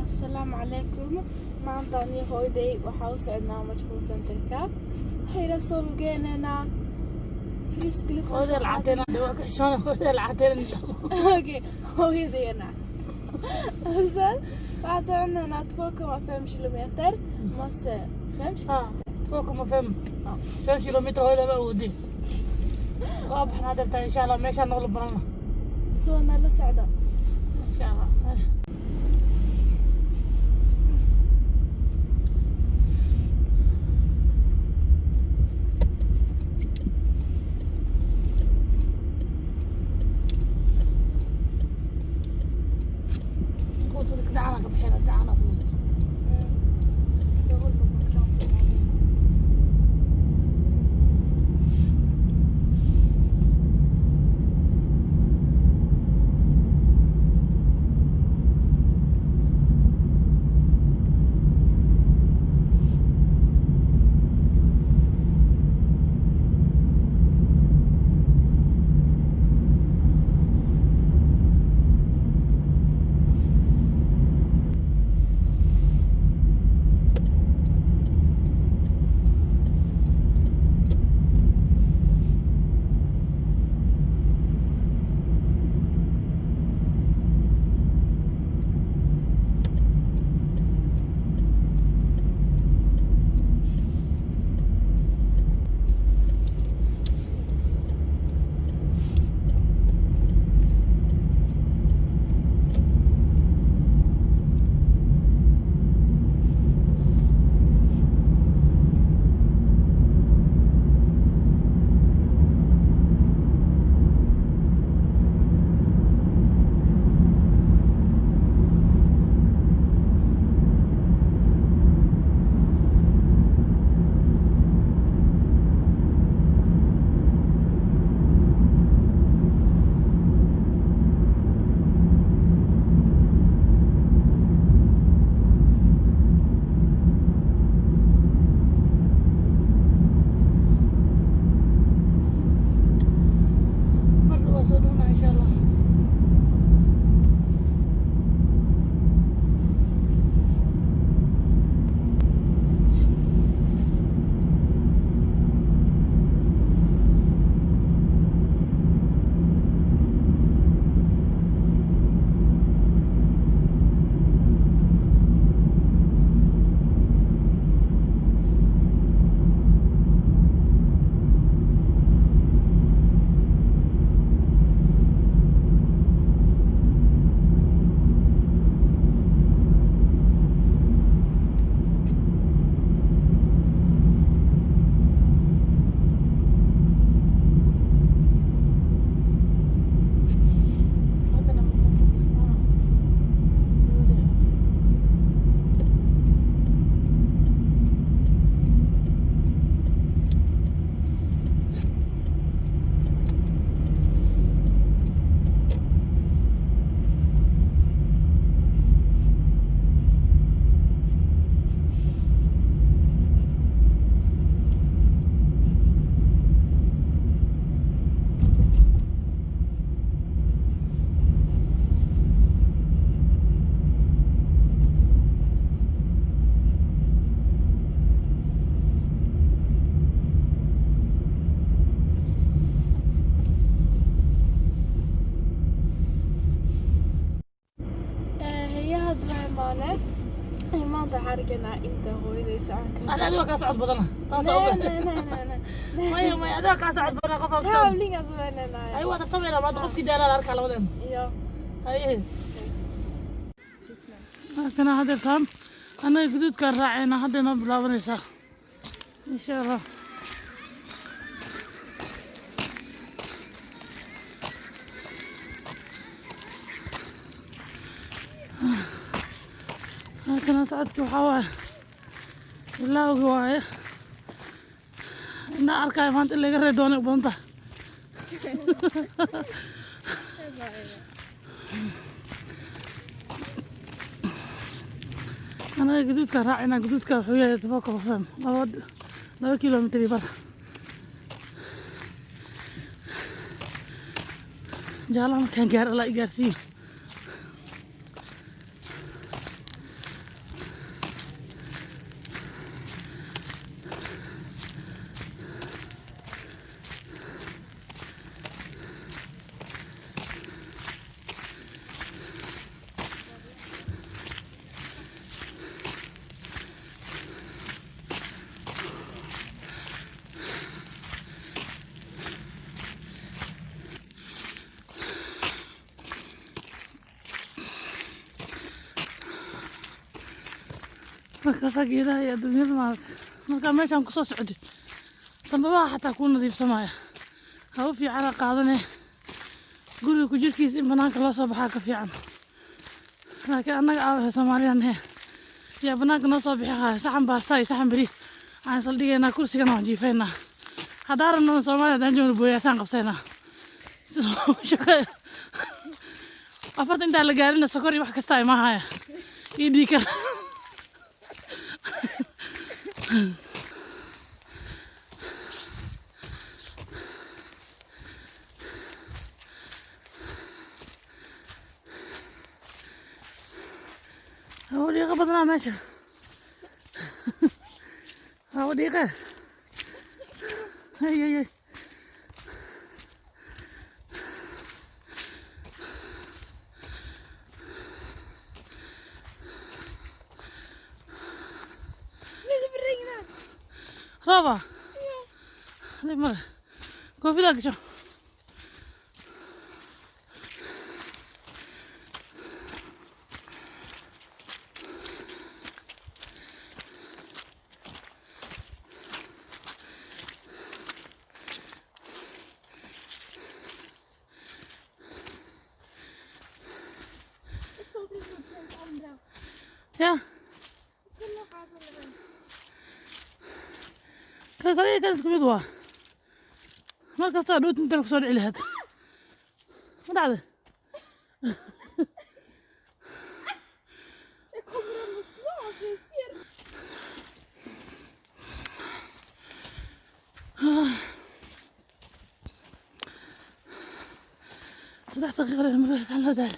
السلام عليكم. maanta ani hooyaday waxaa u socodnaa mashquul centerka waxayna soo lugeynayna اوكي hooyadeena أصلاً waxaan soconaynaa 2,5 kilometer mase 5 كيلومتر هذا ما ودي واضح نادرت ان شاء الله ماشي نغلب برنا soo nala socda ان شاء الله دعنا بحيرة دعنا فوز وصلونا ان شاء الله maanta xarigana inta hooyaday socon انا ادوك اسعد بدنا ما ادوك اسعد بدنا قفك كابلينga sameynaa ايوه تطبينا ما تقف كده لا اركع لودن iyo هاي كنا هذا تام انا جدود كان راعينا هذا بلاونيسا ان شاء الله كنا صعدت وحوا لا هو إن أركاي ما أنت اللي قرر دونك بنتا أنا جدود كراعينا جدود كحوية تفوق وفهم لو كيلومتر برا جالهم كان جار الله يجارسي markaasaa geedaha iyo adduunyada maaragtay markaa meeshaan kusoo socdid sambabaha xataa kuu nadiifsamaya hawo fiicana qaadane guriga ku jirkiisa in banaanka loo soo baxaa ka fiican laakiin annaga aawahe Soomaaliyan he yaa banaanka noo soo bixi haya saxan baasta iyo saxan bariis aan saldhigaynaa kursigana waan jiifaynaa haddaan rabno Soomaaliya haddaan joogno booyaasaan qabsaynaa shaqeeya afarta intaan la gaarina sokor iyo wax kasta ima haya ii dhiikar هو دقيقة بدنا ماشي هو دقيقة هي رابع هذه مرة كوفي ذاك شو يا كان صار كان سكوت دوا ما كسر دوت انت كسر عليه هذا ما دعده صدقت غير المروح على هذا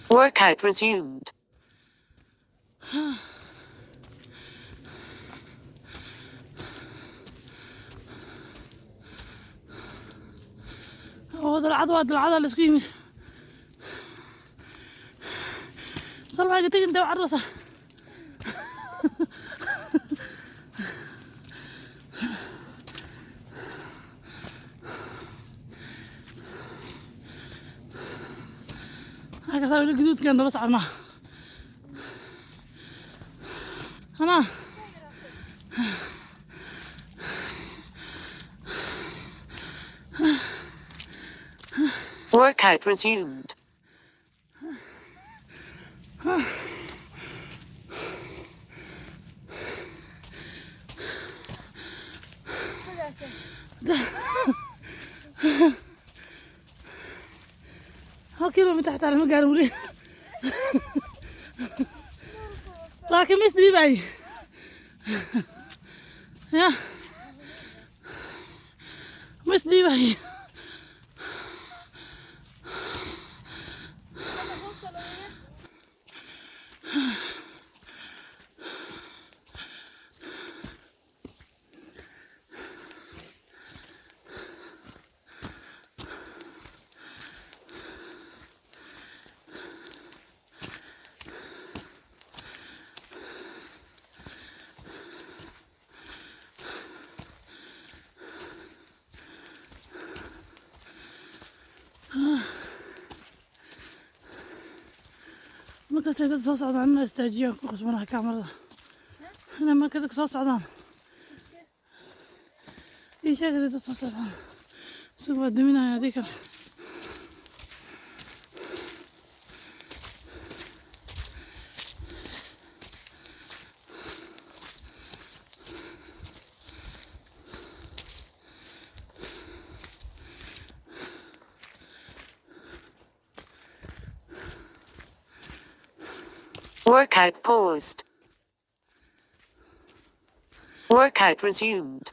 Workout resumed. هذا العضوة اللي سكيمي صار ما قلت انت وعرسه هكذا سوي الجدود كان بس عرنا أنا Workout resumed. هل كيلومتر تحت على المقال ولي لكن مش دي باي يا مش دي باي markaas ay dad soo socdaan inay istaajiyaan ku qasbanaha kaamarada inay marka dadka soo socdaan ii sheegay dad soo socdaan isagu waa daminaya adii kale Workout paused. Workout resumed.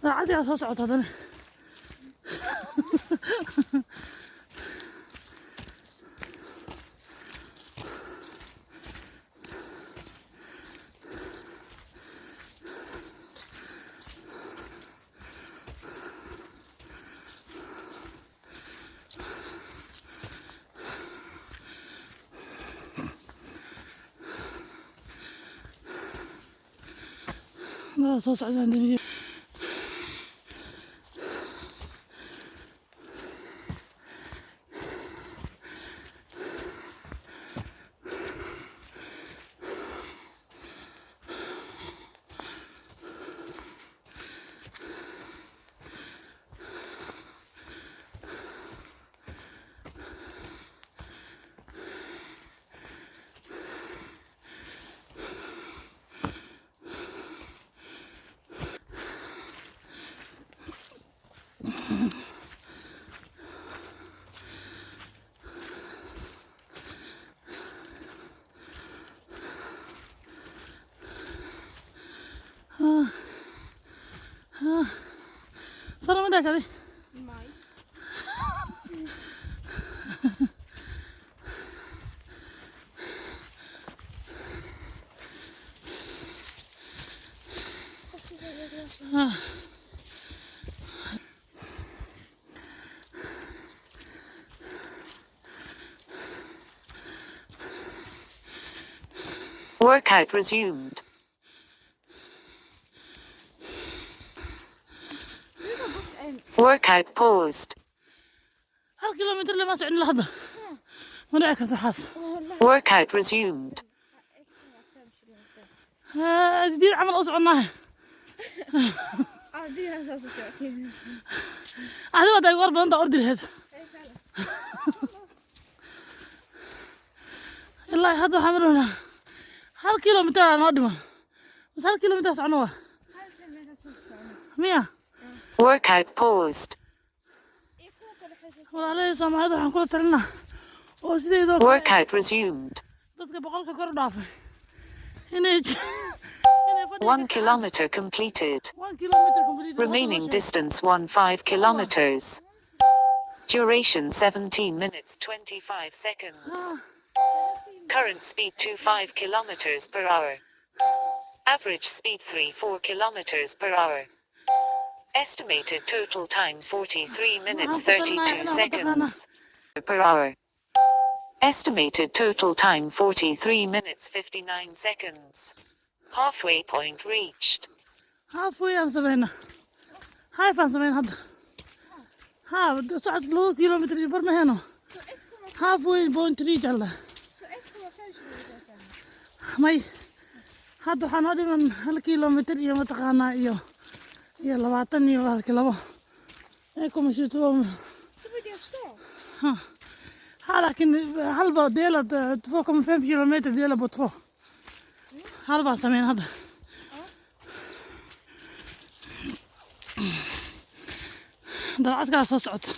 daacadii aa soo socota haddana dadaa soo socdaan damiye sana ma daashaday Mai. Workout resumed. Workout paused. hal kilomitir lama socon ilaa hadda ma dhici karto waxaas Workout resumed. diid camal u soconnaahe Adi asaas u socotay. adi waad igu or badanta ordi laheed ilaa hadda waxaan maraynaa hal kilomitir aa noo dhiman bas hal kilomitir socono waa miya Workout paused. walaalahey Soomaalida waxaan kula talinaa oo sideedoo kale Workout resumed. dadka boqolka kor u dhaafay inay 1 kilometer completed. 1 kilometer complete Remaining distance 15 kilometers. Duration 17 minutes 25 seconds. Current speed 25 kilometers per hour. Average speed 34 kilometers per hour. Estimated total time 43 minutes 32 seconds per hour. Estimated total time 43 minutes 59 seconds. Halfway point reached. halfway aan sameynaa half aan sameyn hadda socod 2 kilomitir iyo bar ma heno halfway point reach alla So ik kom maar 5 minuten. may hadda waxaa noo dhiman 1 kilomitir iyo mataqaanaa iyo 20 iyo halkii labo ee kuma shito Du moet je zo. laakiin halba deelad 2,5 kilometer deelad bot 2 halbaan sameyn hadda dalcadkaa soo socota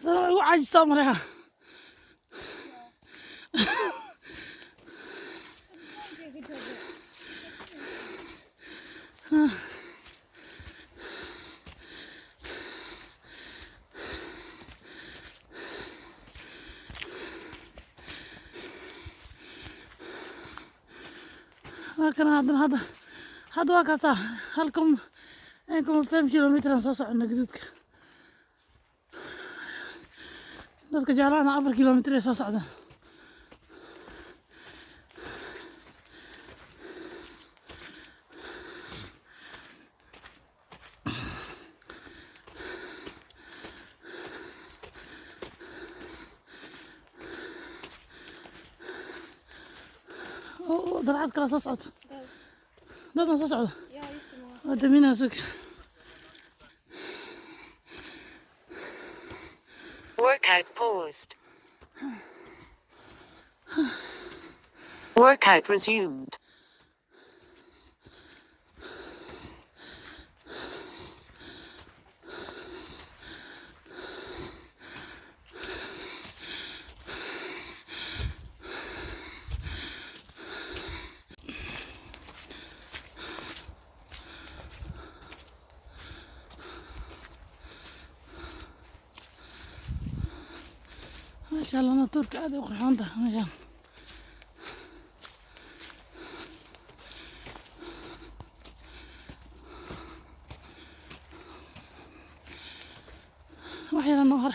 sana igu caajistaa maleha laakiin hadda waa kaasaa 1,5 kilomitir aan soo soconnay gaduudka dadka jaalana 4 kilomitir ay soo socdaan dalcad kala soo socota dadna soo socda Ja, just det. waa daminaa sug Workout paused. Workout resumed. ما شاء الله نطورك هذه وقرحان ده ما شاء الله. وحيلا نهر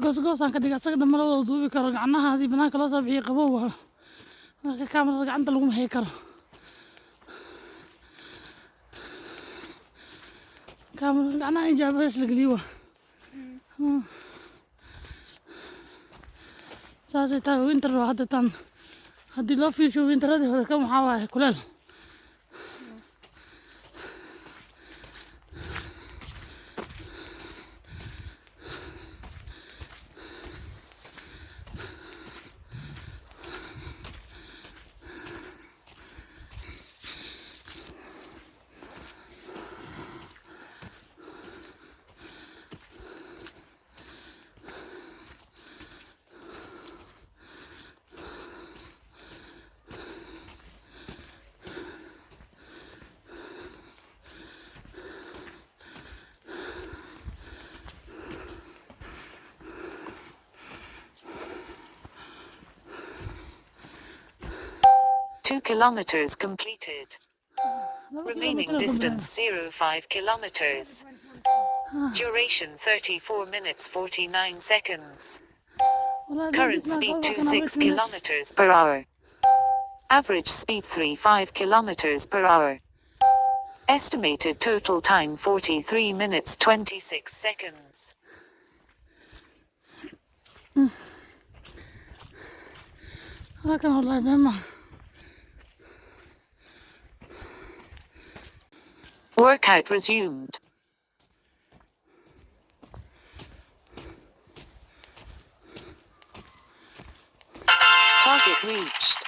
goos aan ka dhiga asaga dhamma labada duubi karo gacnaha hadii banaanka loo soo bixiyo qabow marka kaamirada gacanta laguma hayi karo kaamirada gacnaha in jaabadaas la geliyo saasay tahay winter hadda tan haddii loo fiirsho winteradii hore kan waxaa waaye kuleel Two kilometers completed. Remaining distance 0.5 kilometers. Duration 34 minutes 49 seconds. Current speed 26 kilometers per hour. Average speed 35 kilometers per hour. Estimated total time 43 minutes 26 seconds. Workout resumed. Target reached.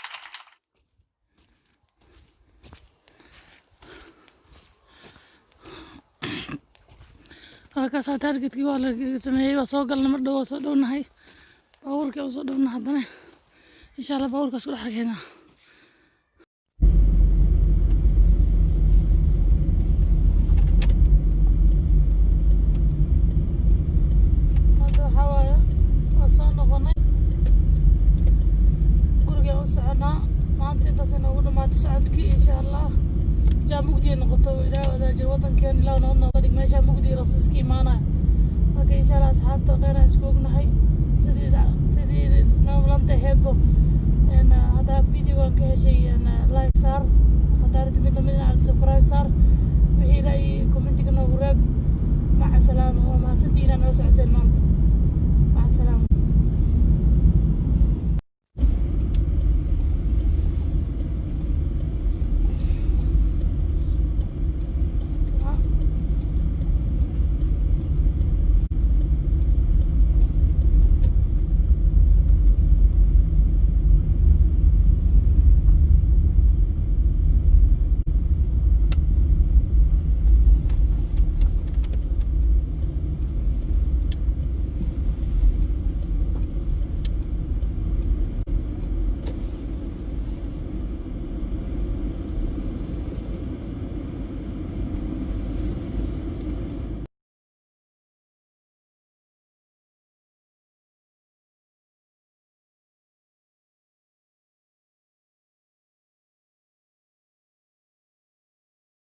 halkaasaa taargetkii waa la sameeyey waa soo galnay mar dhow waa soo dhownahay baabuurkii waa soo dhowna haddana insha allah baabuurkaas ku dhex arkeynaa hadda waxaa waaye waa soo noqonay gurigaan u soconaa maanta intaas inoogu dhamaato socodkii insha allah jaa mugdiya noqoto ilaahay wadaajir waddankeena ilaahu nabad nooga dhig meeshaa mugdiya rasiiska imaanaya marka insha allah asxaabta qeynaa isku ognahay sidii noolanta aheedbo haddaa videogan ka heshay like saar haddaa rati mid lamid inaad subscribe saar wixii ilaa iyo commentiga noogu reeb maca salaama waa mahadsantii inaad nala socoteen maanta